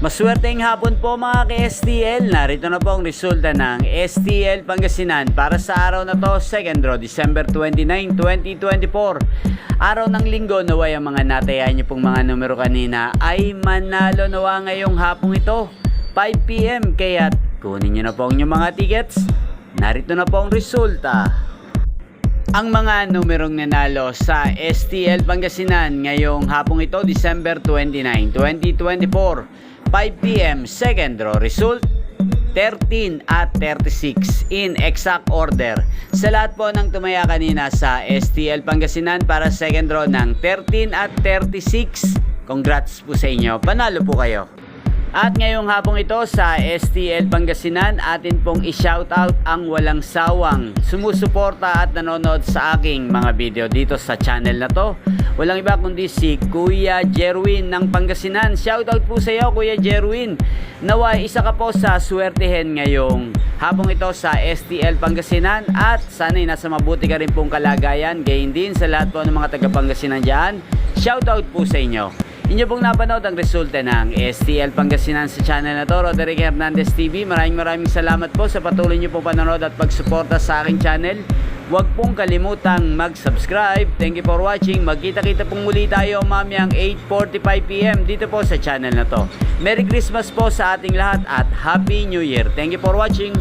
Maswerteng hapon po mga ka-STL. Narito na po ang resulta ng STL Pangasinan para sa araw na to, 2nd draw, December 29, 2024. Araw ng linggo, naway ang mga natayaan niyo pong mga numero kanina ay manalo nawa ngayong hapong ito, 5 PM. Kaya kunin niyo na po ang inyong mga tickets. Narito na po ang resulta. Ang mga numerong nanalo sa STL Pangasinan ngayong hapong ito, December 29, 2024. 5 PM, second draw result 13 at 36 in exact order. Sa lahat po ng tumaya kanina sa STL Pangasinan para second draw ng 13 at 36, congrats po sa inyo, panalo po kayo. At ngayong hapong ito sa STL Pangasinan, atin pong i-shoutout ang walang sawang sumusuporta at nanonood sa aking mga video dito sa channel na to. Walang iba kundi si Kuya Jerwin ng Pangasinan. Shoutout po sa iyo, Kuya Jerwin. Naway isa ka po sa swertihin ngayong hapong ito sa STL Pangasinan at sana'y nasa mabuti ka rin pong kalagayan. Gayon din sa lahat po ng mga taga Pangasinan dyan. Shoutout po sa inyo. Inyo pong napanood ang resulta ng STL Pangasinan sa channel na to, Roderick Hernandez TV. Maraming salamat po sa patuloy nyo pong panonood at pagsuporta sa aking channel. Huwag pong kalimutang mag-subscribe. Thank you for watching. Magkita-kita pong muli tayo mamayang 8:45 PM dito po sa channel na to. Merry Christmas po sa ating lahat at Happy New Year. Thank you for watching.